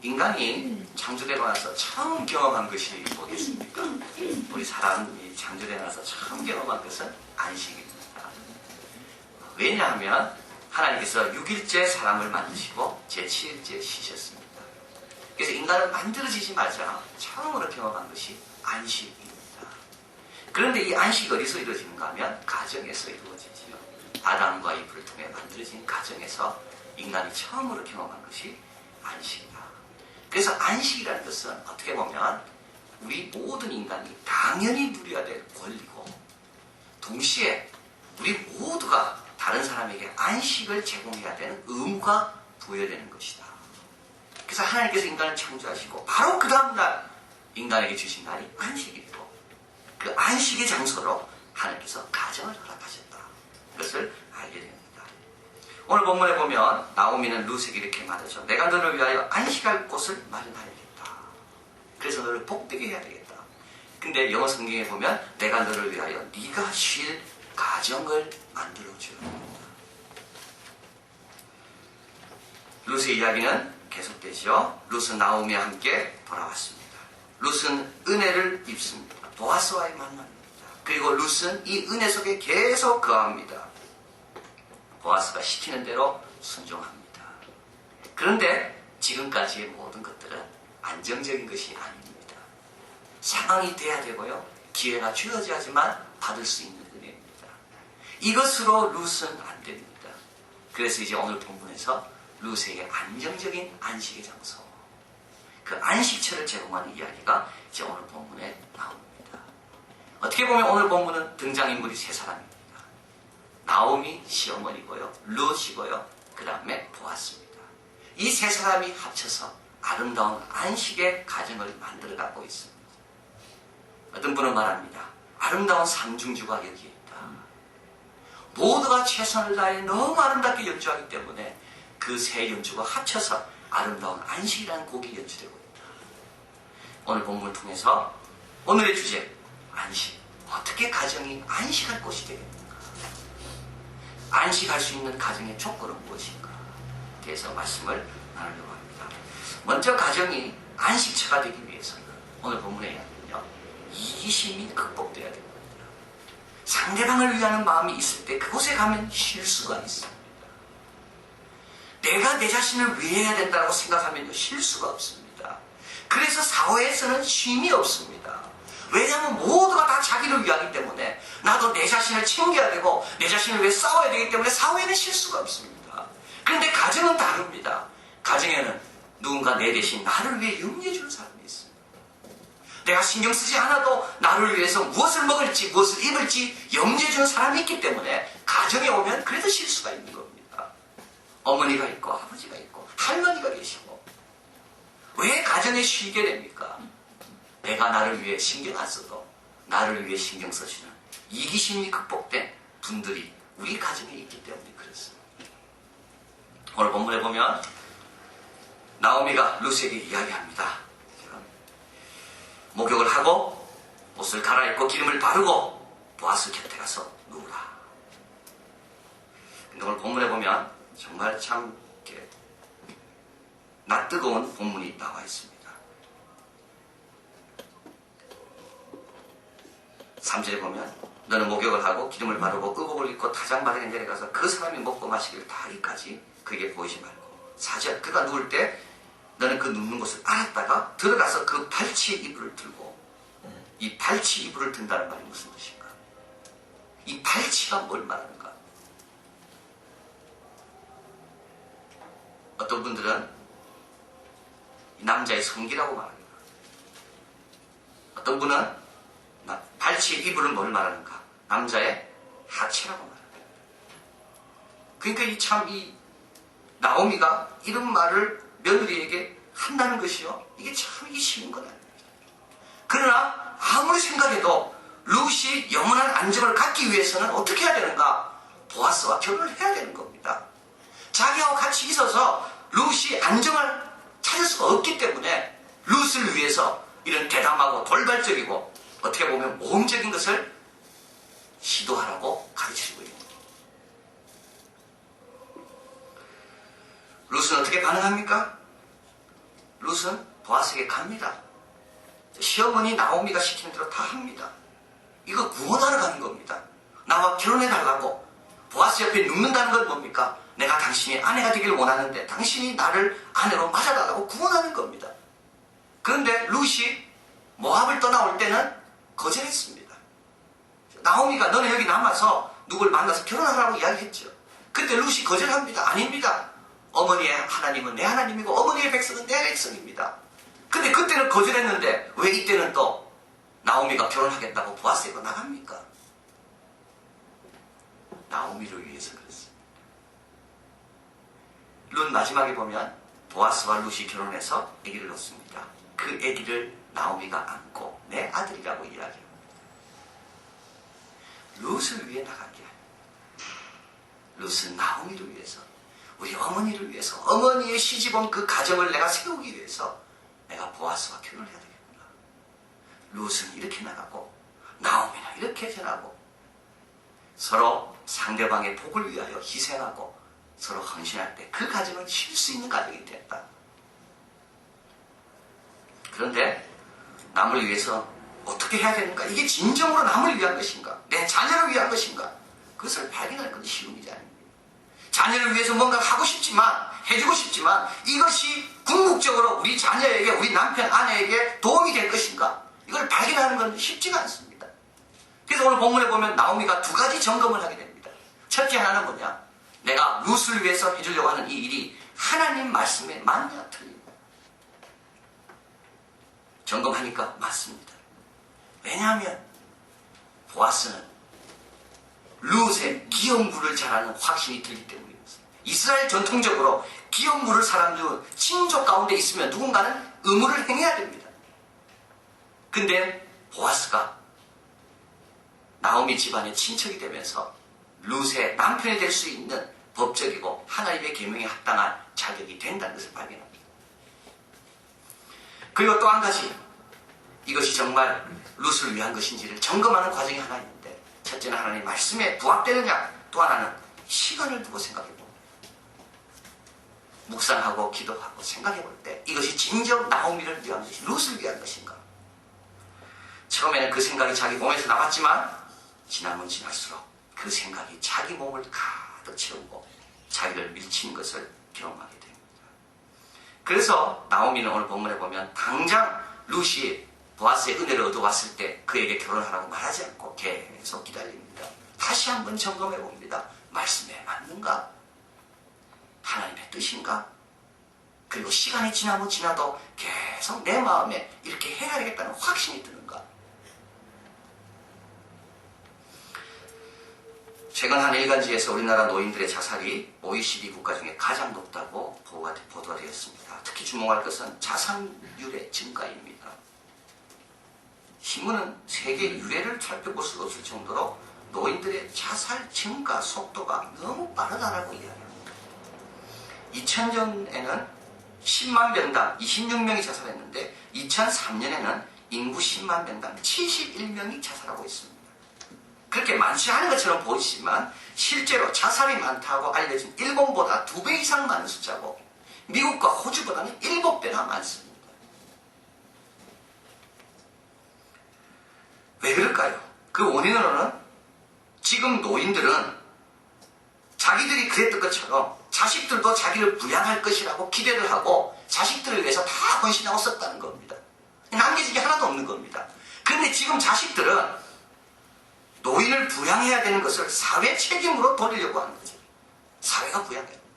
인간이 창조되고 나서 처음 경험한 것이 뭐겠습니까? 우리 사람이 창조되고 나서 처음 경험한 것은 안식입니다. 왜냐하면 하나님께서 6일째 사람을 만드시고 제7일째 쉬셨습니다. 그래서 인간은 만들어지자마자 처음으로 경험한 것이 안식입니다. 그런데 이 안식이 어디서 이루어지는가 하면 가정에서 이루어지지요. 아담과 이브를 통해 만들어진 가정에서 인간이 처음으로 경험한 것이 안식이다. 그래서 안식이라는 것은 어떻게 보면 우리 모든 인간이 당연히 누려야 될 권리고 동시에 우리 모두가 다른 사람에게 안식을 제공해야 되는 의무가 부여되는 것이다. 그래서 하나님께서 인간을 창조하시고 바로 그 다음날 인간에게 주신 날이 안식이고 그 안식의 장소로 하나님께서 가정을 허락하셨다. 그것을 알게 됩니다. 오늘 본문에 보면 나오미는 룻에게 이렇게 말하죠. 내가 너를 위하여 안식할 곳을 마련하야겠다. 그래서 너를 복되게 해야 되겠다. 근데 영어 성경에 보면 내가 너를 위하여 네가 쉴 가정을 만들어주야 됩니다. 룻의 이야기는 계속되죠. 룻은 나오미와 함께 돌아왔습니다. 룻은 은혜를 입습니다. 보아스와의 만남입니다. 그리고 룻은 이 은혜 속에 계속 거합니다. 보아스가 시키는 대로 순종합니다. 그런데 지금까지의 모든 것들은 안정적인 것이 아닙니다. 상황이 돼야 되고요. 기회가 주어져야지만 받을 수 있는 은혜입니다. 이것으로 룻은 안 됩니다. 그래서 이제 오늘 본문에서 룻에게 안정적인 안식의 장소, 그 안식처를 제공하는 이야기가 이제 오늘 본문에 나옵니다. 어떻게 보면 오늘 본문은 등장인물이 세 사람입니다. 나오미 시어머니고요, 룻이고요, 그 다음에 보았습니다. 이 세 사람이 합쳐서 아름다운 안식의 가정을 만들어가고 있습니다. 어떤 분은 말합니다. 아름다운 삼중주가 여기에 있다. 모두가 최선을 다해 너무 아름답게 연주하기 때문에 그 세 연주가 합쳐서 아름다운 안식이라는 곡이 연주되고 있다. 오늘 본문을 통해서 오늘의 주제, 안식. 어떻게 가정이 안식할 곳이 되겠는가? 안식할 수 있는 가정의 조건은 무엇인가? 대해서 말씀을 나누려고 합니다. 먼저 가정이 안식처가 되기 위해서는 오늘 본문의 이야기는요, 이기심이 극복되어야 됩니다. 상대방을 위하는 마음이 있을 때 그곳에 가면 쉴 수가 있습니다. 내가 내 자신을 위해야 된다고 생각하면 쉴 수가 없습니다. 그래서 사회에서는 쉼이 없습니다. 왜냐하면 모두가 다 자기를 위하기 때문에 나도 내 자신을 챙겨야 되고 내 자신을 위해 싸워야 되기 때문에 사회에는 쉴 수가 없습니다. 그런데 가정은 다릅니다. 가정에는 누군가 내 대신 나를 위해 염려해 주는 사람이 있습니다. 내가 신경 쓰지 않아도 나를 위해서 무엇을 먹을지 무엇을 입을지 염려해 주는 사람이 있기 때문에 가정에 오면 그래도 쉴 수가 있는 겁니다. 어머니가 있고 아버지가 있고 할머니가 계시고 왜 가정에 쉬게 됩니까? 내가 나를 위해 신경 안 써도 나를 위해 신경 써주는 이기심이 극복된 분들이 우리 가정에 있기 때문에 그렇습니다. 오늘 본문에 보면 나오미가 룻에게 이야기합니다. 목욕을 하고 옷을 갈아입고 기름을 바르고 보아스 곁에 가서 누우라. 근데 오늘 본문에 보면 정말 참 이렇게 낯뜨거운 본문이 나와 있습니다. 3절에 보면 너는 목욕을 하고 기름을 바르고 의복을 입고 타작마당에 내려가서 그 사람이 먹고 마시기를 다 하기까지 그에게 보이지 말고 4절 그가 누울 때 너는 그 눕는 곳을 알았다가 들어가서 그 발치 이불을 들고 이 발치 이불을 든다는 말이 무슨 뜻인가? 이 발치가 뭘 말하는가? 어떤 분들은 남자의 성기라고 말합니다. 어떤 분은 발치 이불은 뭘 말하는가? 남자의 하체라고 말합니다. 그러니까 이 나오미가 이런 말을 며느리에게 한다는 것이요. 이게 참 이게 쉬운 건 아닙니다. 그러나 아무리 생각해도 룻이 영원한 안정을 갖기 위해서는 어떻게 해야 되는가? 보아스와 결혼을 해야 되는 겁니다. 자기하고 같이 있어서 룻이 안정을 찾을 수가 없기 때문에 룻을 위해서 이런 대담하고 돌발적이고 어떻게 보면 모험적인 것을 시도하라고 가르치고 있는 거예요. 룻은 어떻게 반응합니까? 룻은 보아스에게 갑니다. 시어머니 나오미가 시키는 대로 다 합니다. 이거 구원하러 가는 겁니다. 나와 결혼해달라고. 보아스 옆에 눕는다는 건 뭡니까? 내가 당신의 아내가 되길 원하는데 당신이 나를 아내로 맞아달라고 구원하는 겁니다. 그런데 룻이 모압을 떠나올 때는 거절했습니다. 나오미가 너는 여기 남아서 누굴 만나서 결혼하라고 이야기했죠. 그때 룻이 거절합니다. 아닙니다. 어머니의 하나님은 내 하나님이고 어머니의 백성은 내 백성입니다. 근데 그때는 거절했는데 왜 이때는 또 나오미가 결혼하겠다고 보아스에게 나갑니까? 나오미를 위해서 그랬습니다. 룻 마지막에 보면 보아스와 룻이 결혼해서 아기를 낳습니다. 그 아기를 나오미가 안고 내 아들이라고 이야기합니다. 룻을 위해 나간 게 아니에요. 룻은 나오미를 위해서, 우리 어머니를 위해서, 어머니의 시집온 그 가정을 내가 세우기 위해서 내가 보아스와 결혼해야 되겠구나. 룻은 이렇게 나가고 나오미는 이렇게 전하고 서로 상대방의 복을 위하여 희생하고 서로 헌신할 때 그 가정은 쉴 수 있는 가정이 됐다. 그런데 남을 위해서 어떻게 해야 되는가? 이게 진정으로 남을 위한 것인가? 내 자녀를 위한 것인가? 그것을 발견하는 건 쉬운 일이 아닙니다. 자녀를 위해서 뭔가 하고 싶지만, 해주고 싶지만 이것이 궁극적으로 우리 자녀에게, 우리 남편, 아내에게 도움이 될 것인가? 이걸 발견하는 건 쉽지가 않습니다. 그래서 오늘 본문에 보면 나오미가 두 가지 점검을 하게 됩니다. 첫째 하나는 뭐냐? 내가 룻을 위해서 해주려고 하는 이 일이 하나님 말씀에 맞냐 틀리냐. 점검하니까 맞습니다. 왜냐하면 보아스는 룻의 기업물을 잘하는 확신이 들기 때문이었습니다. 이스라엘 전통적으로 기업물을 사람들은 친족 가운데 있으면 누군가는 의무를 행해야 됩니다. 근데 보아스가 나오미 집안의 친척이 되면서 룻의 남편이 될 수 있는 법적이고 하나님의 계명에 합당한 자격이 된다는 것을 발견합니다. 그리고 또 한 가지, 이것이 정말 룻을 위한 것인지를 점검하는 과정이 하나 있는데, 첫째는 하나님 말씀에 부합되느냐, 또 하나는 시간을 두고 생각해 봅니다. 묵상하고 기도하고 생각해 볼 때 이것이 진정 나오미를 위한 것이 룻을 위한 것인가? 처음에는 그 생각이 자기 몸에서 나왔지만 지나면 지날수록 그 생각이 자기 몸을 가득 채우고 자기를 밀친 것을 경험하게 됩니다. 그래서 나오미는 오늘 본문에 보면 당장 룻이 보아스의 은혜를 얻어왔을 때 그에게 결혼하라고 말하지 않고 계속 기다립니다. 다시 한번 점검해 봅니다. 말씀에 맞는가? 하나님의 뜻인가? 그리고 시간이 지나면 지나도 계속 내 마음에 이렇게 해야 되겠다는 확신이 드는가? 최근 한 일간지에서 우리나라 노인들의 자살이 OECD 국가 중에 가장 높다고 보도가 되었습니다. 특히 주목할 것은 자살률의 증가입니다. 신문은 세계 유례를 살펴볼 수 없을 정도로 노인들의 자살 증가 속도가 너무 빠르다라고 이야기합니다. 2000년에는 10만 명당 26명이 자살했는데 2003년에는 인구 10만 명당 71명이 자살하고 있습니다. 그렇게 많지 않은 것처럼 보이지만 실제로 자살이 많다고 알려진 일본보다 2배 이상 많은 숫자고 미국과 호주보다는 7배나 많습니다. 왜 그럴까요? 그 원인으로는 지금 노인들은 자기들이 그랬던 것처럼 자식들도 자기를 부양할 것이라고 기대를 하고 자식들을 위해서 다 헌신하고 썼다는 겁니다. 남겨진 게 하나도 없는 겁니다. 그런데 지금 자식들은 노인을 부양해야 되는 것을 사회 책임으로 돌리려고 하는 거죠. 사회가 부양해야 됩니다.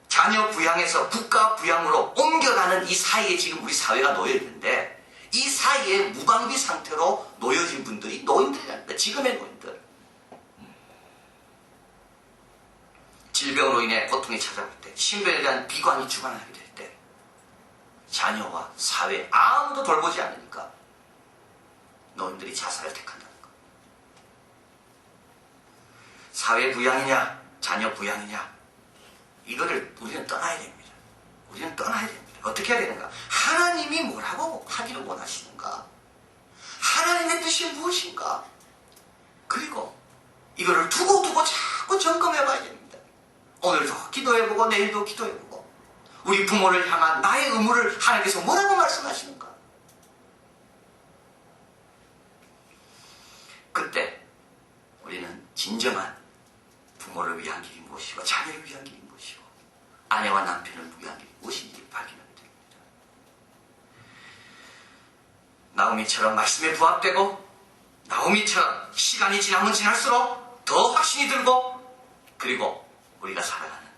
자녀 부양에서 국가 부양으로 옮겨가는 이 사이에 지금 우리 사회가 놓여 있는데 이 사이에 무방비 상태로 놓여진 분들이 노인들이랍니다. 지금의 노인들. 질병으로 인해 고통이 찾아올 때, 신변에 대한 비관이 주관하게 될 때, 자녀와 사회 아무도 돌보지 않으니까 노인들이 자살을 택한다는 것. 사회 부양이냐, 자녀 부양이냐, 이거를 우리는 떠나야 됩니다. 우리는 떠나야 됩니다. 어떻게 해야 되는가? 하나님이 뭐라고 하기를 원하시는가? 하나님의 뜻이 무엇인가? 그리고 이거를 두고 자꾸 점검해 봐야 됩니다. 오늘도 기도해보고 내일도 기도해보고 우리 부모를 향한 나의 의무를 하나님께서 뭐라고 말씀하시는가? 그때 우리는 진정한 부모를 위한 길이 무엇이고 자녀를 위한 길이 무엇이고 아내와 남편을 위한 길이 무엇인지 발견하게 됩니다. 나오미처럼 말씀에 부합되고 나오미처럼 시간이 지나면 지날수록 더 확신이 들고 그리고 우리가 살아가는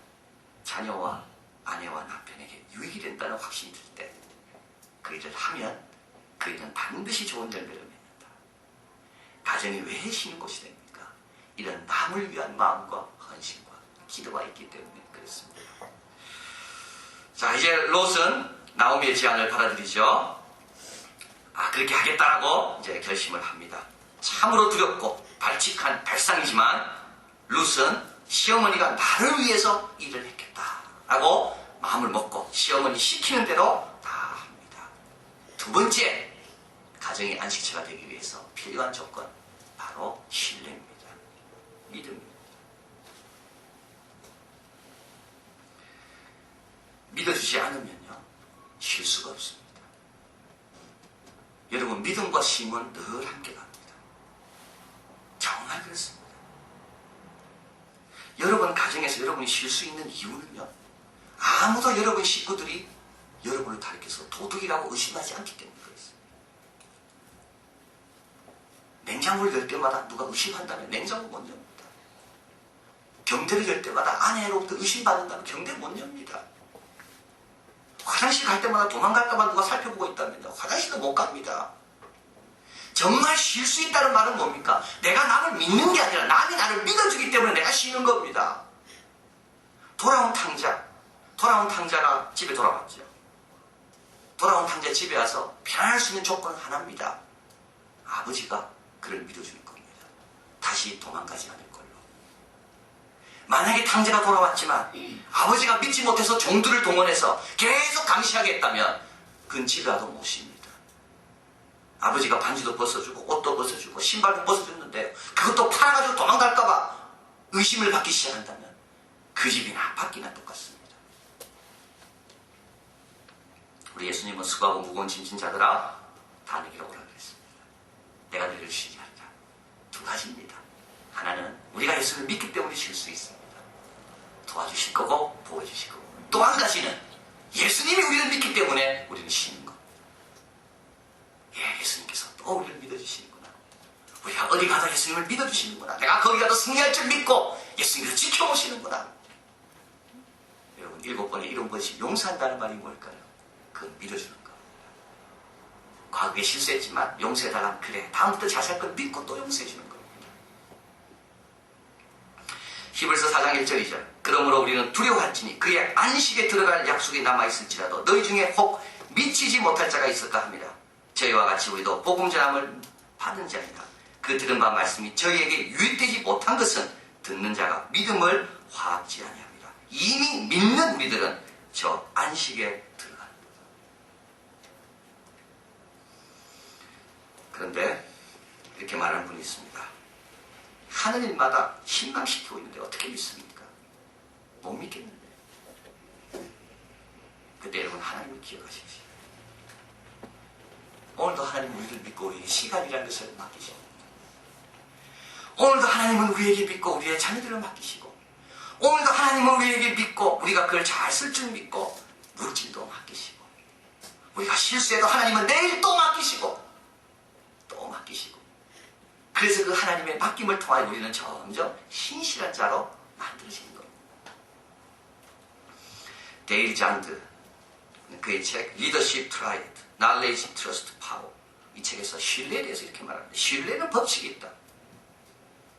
자녀와 아내와 남편에게 유익이 된다는 확신이 들 때 그 일을 하면 그 일은 반드시 좋은 결과를 맺는다. 가정이 왜 쉬는 곳이 됩니까? 이런 남을 위한 마음과 헌신과 기도가 있기 때문에 그렇습니다. 자, 이제 롯은 나오미의 제안을 받아들이죠. 그렇게 하겠다라고 이제 결심을 합니다. 참으로 두렵고 발칙한 발상이지만 롯은 시어머니가 나를 위해서 일을 했겠다라고 마음을 먹고 시어머니 시키는 대로 다 합니다. 두 번째, 가정의 안식처가 되기 위해서 필요한 조건, 바로 신뢰입니다. 믿음입니다. 믿어주지 않으면요, 쉴 수가 없습니다. 여러분, 믿음과 힘은 늘 함께 갑니다. 정말 그렇습니다. 여러분 가정에서 여러분이 쉴 수 있는 이유는요, 아무도 여러분 식구들이 여러분을 가리켜서 도둑이라고 의심하지 않기 때문에 그렇습니다. 냉장고를 열 때마다 누가 의심한다면 냉장고 못 엽니다. 경대를 열 때마다 아내로부터 의심받는다면 경대 못 엽니다. 화장실 갈 때마다 도망갈까봐 누가 살펴보고 있다면요, 화장실도 못 갑니다. 정말 쉴 수 있다는 말은 뭡니까? 내가 남을 믿는 게 아니라 남이 나를 믿어주기 때문에 내가 쉬는 겁니다. 돌아온 탕자가 집에 돌아왔죠. 돌아온 탕자 집에 와서 편안할 수 있는 조건은 하나입니다. 아버지가 그를 믿어줄 겁니다. 다시 도망가지 않을 걸로. 만약에 탕자가 돌아왔지만 아버지가 믿지 못해서 종들을 동원해서 계속 감시하게 했다면 그는 집에 와도 못 쉽니다. 아버지가 반지도 벗어주고 옷도 벗어주고 신발도 벗어줬는데요, 그것도 팔아가지고 도망갈까봐 의심을 받기 시작한다면 그 집이나 밖이나 똑같습니다. 우리 예수님은 수고하고 무거운 짐진 자들아 다 내게로 오라 그랬습니다. 내가 너희를 쉬게 하리라. 두 가지입니다. 하나는 우리가 예수를 믿기 때문에 쉴 수 있습니다. 도와주실 거고 보호해주실 거고, 또 한 가지는 예수님이 우리를 믿기 때문에 우리는 쉬는 것. 예수님께서 또 우리를 믿어주시는구나. 우리가 어디 가도 예수님을 믿어주시는구나. 내가 거기 가도 승리할 줄 믿고 예수님을 지켜보시는구나. 여러분, 7번에 7번씩 용서한다는 말이 뭘까요? 그건 믿어주는 겁니다. 과거에 실수했지만 용서해달라면 그래, 다음부터 자세할 걸 믿고 또 용서해주는 겁니다. 히브리서 4장 1절이죠. 그러므로 우리는 두려워할지니 그의 안식에 들어갈 약속이 남아있을지라도 너희 중에 혹 미치지 못할 자가 있을까 합니다. 저희와 같이 우리도 복음 전함을 받은 자이다. 그 들은 바 말씀이 저희에게 유익되지 못한 것은 듣는 자가 믿음을 화합지 아니합니다. 이미 믿는 우리들은 저 안식에 들어가는 거다. 그런데 이렇게 말하는 분이 있습니다. 하는 일마다 실망시키고 있는데 어떻게 믿습니까? 못 믿겠는데. 그때 여러분, 하나님을 기억하십시오. 오늘도 하나님은 우리를 믿고 우리에게 시간이라는 것을 맡기십니다. 오늘도 하나님은 우리에게 믿고 우리의 자녀들을 맡기시고, 오늘도 하나님은 우리에게 믿고 우리가 그걸 잘 쓸 줄 믿고 물질도 맡기시고, 우리가 실수해도 하나님은 내일 또 맡기시고 또 맡기시고, 그래서 그 하나님의 맡김을 통하여 우리는 점점 신실한 자로 만들어지는 겁니다. 데일 잔드, 그의 책 Leadership Triad, Knowledge, Trust, Power, 이 책에서 신뢰에 대해서 이렇게 말합니다. 신뢰는 법칙이 있다.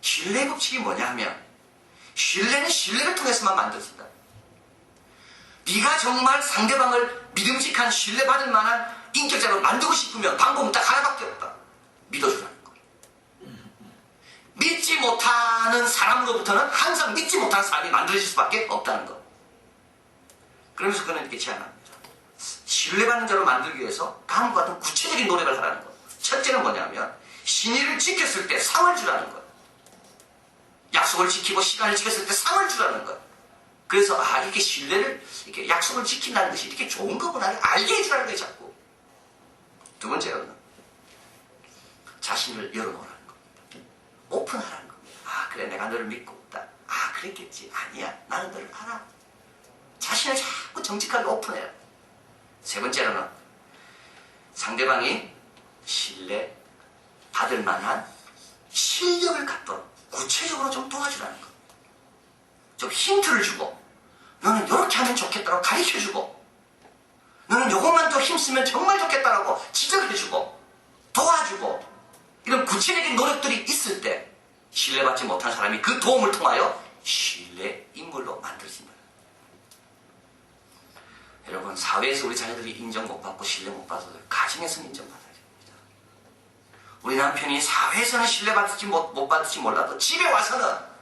신뢰의 법칙이 뭐냐 하면, 신뢰는 신뢰를 통해서만 만들어진다. 네가 정말 상대방을 믿음직한 신뢰받을 만한 인격자로 만들고 싶으면 방법은 딱 하나밖에 없다. 믿어주라는 거. 믿지 못하는 사람으로부터는 항상 믿지 못하는 사람이 만들어질 수밖에 없다는 것. 그러면서 그는 이렇게 제안합니다. 신뢰받는 자로 만들기 위해서 다음과 같은 구체적인 노력을 하라는 것. 첫째는 뭐냐면, 신의를 지켰을 때 상을 주라는 것. 약속을 지키고 시간을 지켰을 때 상을 주라는 것. 그래서 이렇게 신뢰를, 이렇게 약속을 지킨다는 것이 이렇게 좋은 거구나 알게 해주라는 거예요, 자꾸. 두 번째로는 자신을 열어놓으라는 겁니다. 오픈하라는 겁니다. 그래, 내가 너를 믿고 있다. 그랬겠지. 아니야, 나는 너를 알아. 자신을 자꾸 정직하게 오픈해요. 세 번째로는 상대방이 신뢰 받을 만한 실력을 갖도록 구체적으로 좀 도와주라는 거. 좀 힌트를 주고, 너는 이렇게 하면 좋겠다고 가르쳐주고, 너는 이것만 더 힘쓰면 정말 좋겠다라고 지적해주고, 도와주고, 이런 구체적인 노력들이 있을 때 신뢰받지 못한 사람이 그 도움을 통하여 신뢰 인물로 만들어진다. 여러분, 사회에서 우리 자녀들이 인정 못 받고 신뢰 못 받아도 가정에서는 인정받아야 됩니다. 우리 남편이 사회에서는 신뢰받을지 못 받을지 몰라도 집에 와서는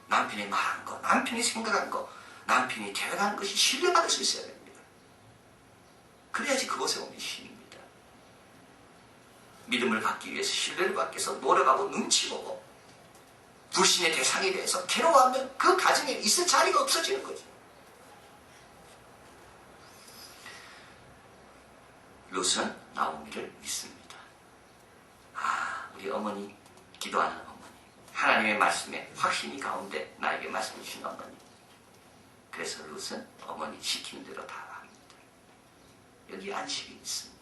남편이 말한 거, 남편이 생각한 거, 남편이 계획한 것이 신뢰받을 수 있어야 됩니다. 그래야지 그곳에 오면 힘입니다. 믿음을 받기 위해서, 신뢰를 받기 위해서 노력하고 눈치 보고 불신의 대상에 대해서 괴로워하면 그 가정에 있을 자리가 없어지는 거죠. 롯은 나오미를 믿습니다. 우리 어머니, 기도하는 어머니, 하나님의 말씀에 확신이 가운데 나에게 말씀 주신 어머니. 그래서 롯은 어머니 시키는 대로 다 합니다. 여기 안식이 있습니다.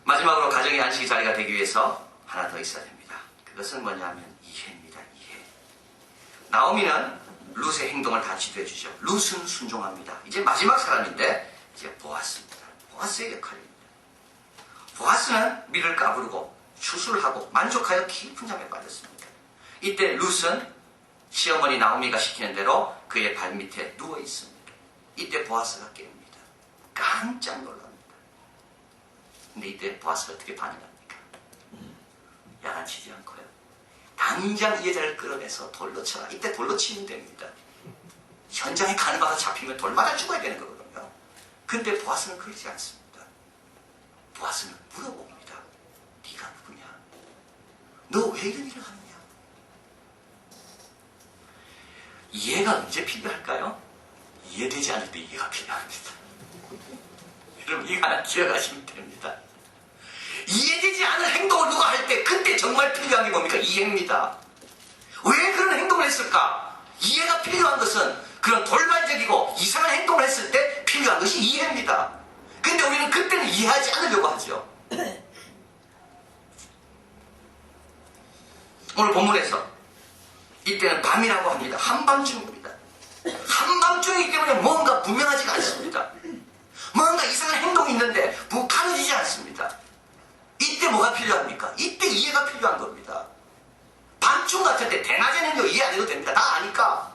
마지막으로 가정의 안식이 자리가 되기 위해서 하나 더 있어야 됩니다. 그것은 뭐냐면 이해입니다. 이해. 나오미는 룻의 행동을 다 지도해 주죠. 룻은 순종합니다. 이제 마지막 사람인데 이제 보아스입니다. 보아스의 역할입니다. 보아스는 밀을 까부르고 추수하고 만족하여 깊은 잠에 빠졌습니다. 이때 룻은 시어머니 나오미가 시키는 대로 그의 발밑에 누워 있습니다. 이때 보아스가 깨웁니다. 깜짝 놀랍니다. 근데 이때 보아스가 어떻게 반응합니까? 야단치지 않고요. 당장 이 여자를 끌어내서 돌로 쳐라. 이때 돌로 치면 됩니다. 현장에 가는 바가 잡히면 돌 맞아 죽어야 되는 거거든요. 근데 보아스는 그러지 않습니다. 보아스는 물어봅니다. 네가 누구냐? 너 왜 이런 일을 하느냐? 이해가 언제 필요할까요? 이해되지 않을 때 이해가 필요합니다. 여러분, 이거 하나 기억하시면 됩니다. 이해되지 않은 행동을 누가 할 때 그때 정말 필요한 게 뭡니까? 이해입니다. 왜 그런 행동을 했을까? 이해가 필요한 것은 그런 돌발적이고 이상한 행동을 했을 때 필요한 것이 이해입니다. 근데 우리는 그때는 이해하지 않으려고 하죠. 오늘 본문에서 이때는 밤이라고 합니다. 한밤중입니다. 한밤중이기 때문에 뭔가 분명하지가 않습니다. 뭔가 이상한 행동이 있는데 가려지지 않습니다. 이때 뭐가 필요합니까? 이때 이해가 필요한 겁니다. 밤중 같을 때 대낮에는 행동 이해 안 해도 됩니다. 다 아니까.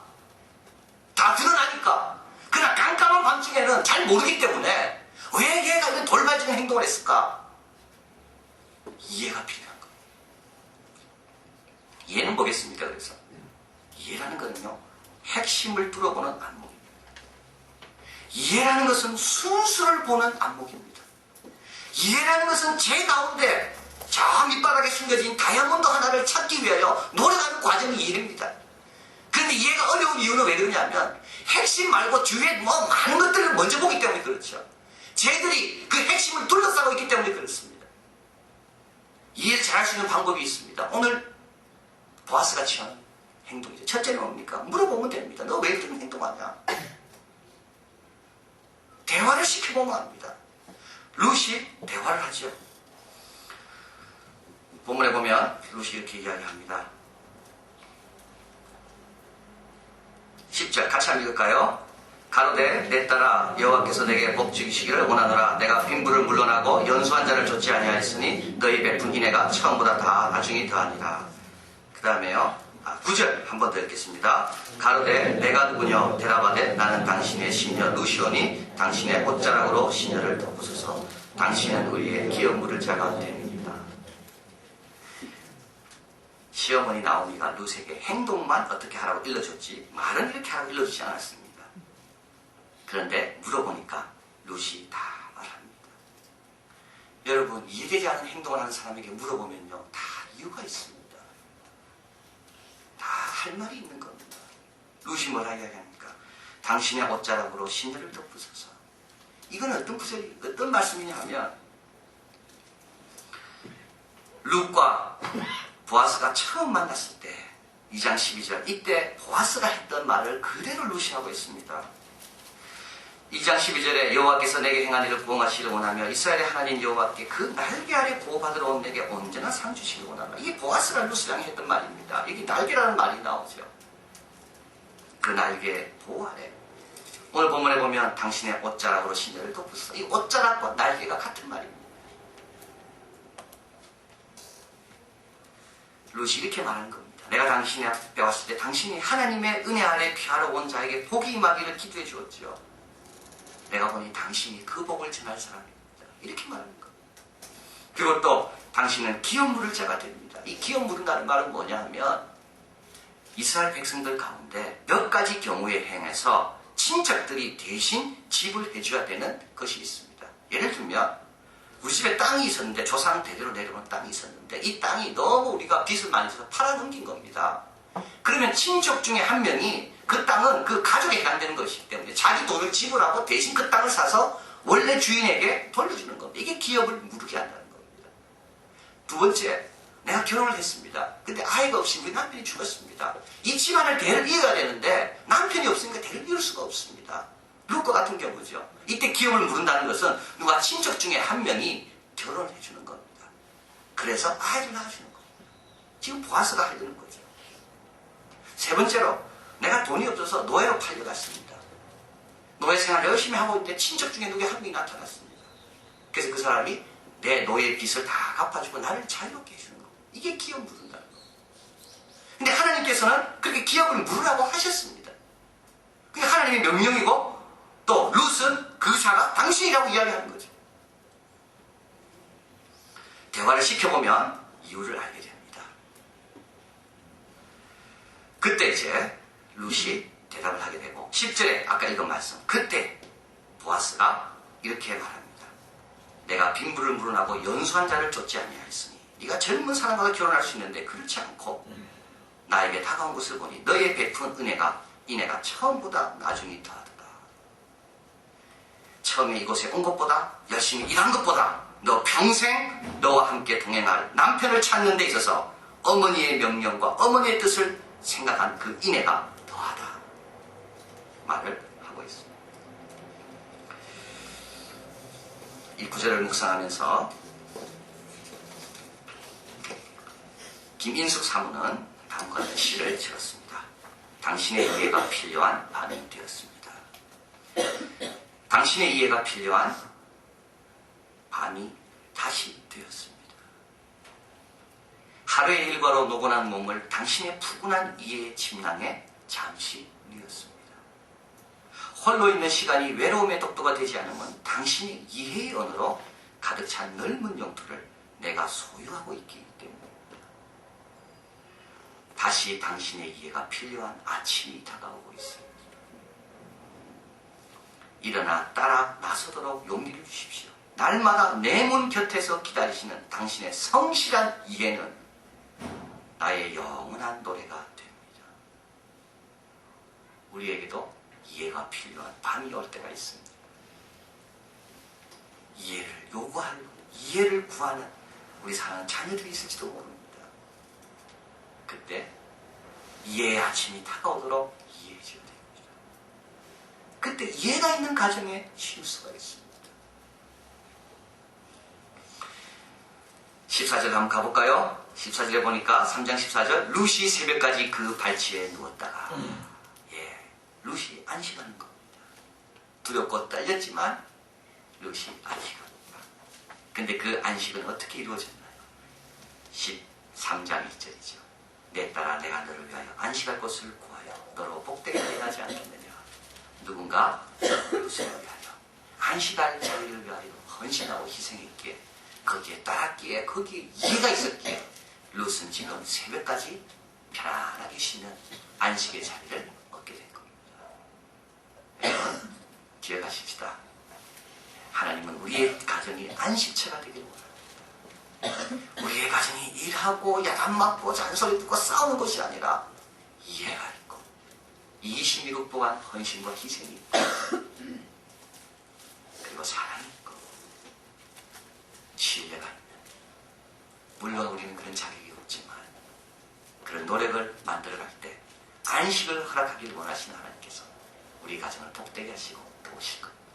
다 드러나니까. 그러나 깜깜한 밤중에는 잘 모르기 때문에 왜 얘가 이런 돌발적인 행동을 했을까? 이해가 필요한 겁니다. 이해는 뭐겠습니까? 그래서 이해라는 것은요, 핵심을 뚫어보는 안목입니다. 이해라는 것은 순수를 보는 안목입니다. 이해라는 것은 제 가운데 저 밑바닥에 숨겨진 다이아몬드 하나를 찾기 위하여 노력하는 과정이 이해입니다. 그런데 이해가 어려운 이유는 왜 그러냐면 핵심 말고 뒤에 많은 것들을 먼저 보기 때문에 그렇죠. 쟤들이 그 핵심을 둘러싸고 있기 때문에 그렇습니다. 이해를 잘할 수 있는 방법이 있습니다. 오늘 보아스가 취한 행동이죠. 첫째는 뭡니까? 물어보면 됩니다. 너 왜 이런 행동하냐? 대화를 시켜보면 합니다. 룻이 대화를 하죠. 본문에 보면 룻이 이렇게 이야기합니다. 10절 같이 한번 읽을까요? 가로되 내 딸아 여호와께서 내게 복 주시기를 원하노라. 내가 빈부를 물러나고 연수한 자를 좇지 아니하였으니 너희 베푼 인애가 처음보다 다 나중이 더하니라. 그 다음에요. 9절 한 번 더 읽겠습니다. 가로되 내가 누구냐 대답하되 나는 당신의 시녀 루시오니 당신의 옷자락으로 시녀를 덮으소서. 당신은 우리의 기업 물을 자가 됩니다. 시어머니 나오미가 룻에게 행동만 어떻게 하라고 일러줬지 말은 이렇게 하라고 일러주지 않았습니다. 그런데 물어보니까 룻이 다 말합니다. 여러분, 이해되지 않은 행동을 하는 사람에게 물어보면요 다 이유가 있습니다. 다 할 말이 있는 겁니다. 룻이 뭐라 이야기합니까? 당신의 옷자락으로 신녀를 덮으소서. 이건 어떤 말씀이냐 하면 룻과 보아스가 처음 만났을 때 2장 12절 이때 보아스가 했던 말을 그대로 룻이 하고 있습니다. 2장 12절에 여호와께서 내게 행한 일을 부응하시기를 원하며 이스라엘의 하나님 여호와께 그 날개 아래 보호받으러 온 내게 언제나 상 주시기를 원하노라. 이게 보아스가 룻이랑 했던 말입니다. 여기 날개라는 말이 나오죠. 그 날개 보호 아래 오늘 본문에 보면 당신의 옷자락으로 신녀를 덮으소서. 이 옷자락과 날개가 같은 말입니다. 룻이 이렇게 말하는 겁니다. 내가 당신의 앞에 왔을 때 당신이 하나님의 은혜 아래 피하러 온 자에게 복이 임하기를 기도해 주었지요. 내가 보니 당신이 그 복을 전할 사람입니다. 이렇게 말하는 겁니다. 그리고 또 당신은 기업 물을 자가 됩니다. 이 기업 물은다는 말은 뭐냐 하면 이스라엘 백성들 가운데 몇 가지 경우에 행해서 친척들이 대신 집을 해줘야 되는 것이 있습니다. 예를 들면 우리 집에 땅이 있었는데 조상 대대로 내려온 땅이 있었는데 이 땅이 너무 우리가 빚을 많이 져서 팔아넘긴 겁니다. 그러면 친척 중에 한 명이 그 땅은 그 가족에게 안 되는 것이기 때문에 자기 돈을 지불하고 대신 그 땅을 사서 원래 주인에게 돌려주는 겁니다. 이게 기업을 무르게 한다는 겁니다. 두 번째, 내가 결혼을 했습니다. 근데 아이가 없이 우리 남편이 죽었습니다. 이 집안을 대를 이어야 되는데 남편이 없으니까 대를 이을 수가 없습니다. 룻과 같은 경우죠. 이때 기업을 물은다는 것은 누가 친척 중에 한 명이 결혼을 해주는 겁니다. 그래서 아이를 낳아주는 겁니다. 지금 보아스가 해주는 거죠. 세 번째로 내가 돈이 없어서 노예로 팔려갔습니다. 노예 생활 열심히 하고 있는데 친척 중에 누구 한 명이 나타났습니다. 그래서 그 사람이 내 노예 빚을 다 갚아주고 나를 자유롭게 해주는 겁니다. 이게 기업 물은다는 겁니다. 근데 하나님께서는 그렇게 기업을 물으라고 하셨습니다. 그게 하나님의 명령이고 또 룻은 그 자가 당신이라고 이야기하는 거죠. 대화를 시켜보면 이유를 알게 됩니다. 그때 이제 룻이 대답을 하게 되고 10절에 아까 읽은 말씀 그때 보아스가 이렇게 말합니다. 내가 빈부를 물어나고 연수한 자를 쫓지 아니하였으니 네가 젊은 사람과 결혼할 수 있는데 그렇지 않고 나에게 다가온 것을 보니 너의 베푼 이내가 처음보다 나중이 더하더라. 처음에 이곳에 온 것보다 열심히 일한 것보다 너 평생 너와 함께 동행할 남편을 찾는 데 있어서 어머니의 명령과 어머니의 뜻을 생각한 그 인애가 더하다 말을 하고 있습니다. 이 구절을 묵상하면서 김인숙 사무는 다음과 같은 시를 지었습니다. 당신의 이해가 필요한 밤이 되었습니다. 당신의 이해가 필요한 밤이 다시 되었습니다. 하루의 일과로 노곤한 몸을 당신의 푸근한 이해의 침낭에 잠시 누웠습니다. 홀로 있는 시간이 외로움의 독도가 되지 않으면 당신의 이해의 언어로 가득 찬 넓은 영토를 내가 소유하고 있기 때문입니다. 다시 당신의 이해가 필요한 아침이 다가오고 있습니다. 일어나 따라 나서도록 용기를 주십시오. 날마다 내 문 곁에서 기다리시는 당신의 성실한 이해는 나의 영원한 노래가 됩니다. 우리에게도 이해가 필요한 밤이 올 때가 있습니다. 이해를 요구하는, 이해를 구하는 우리 사랑하는 자녀들이 있을지도 모릅니다. 그때 이해의 아침이 다가오도록 이해해 줘야 됩니다. 그때 이해가 있는 가정에 쉴 수가 있습니다. 14절 한번 가볼까요? 14절에 보니까 3장 14절 룻이 새벽까지 그 발치에 누웠다가 룻이 안식하는 겁니다. 두렵고 떨렸지만 룻이 안식합니다. 근데 그 안식은 어떻게 이루어졌나요? 13장 1절이죠. 내 딸아 내가 너를 위하여 안식할 곳을 구하여 너로 복되게 하지 않겠느냐. 누군가 룻을 위하여 안식할 자리를 위하여 헌신하고 희생했기에 거기에 따랐기에 거기에 이해가 있었기에 룻은 지금 새벽까지 편안하게 쉬는 안식의 자리를 얻게 된 겁니다. 여러분 기억하십시다. 하나님은 우리의 가정이 안식처가 되기를 원합니다. 우리의 가정이 일하고 야단 맞고 잔소리 듣고 싸우는 것이 아니라 이해가 있고 이심이 극복한 헌신과 희생이 있고 그리고 사랑이 있고 신뢰가 있는, 물론 우리는 그런 자격이 없지만 그런 노력을 만들어갈 때 안식을 허락하길 원하시는 하나님께서 우리 가정을 복되게 하시고 도우실 겁니다.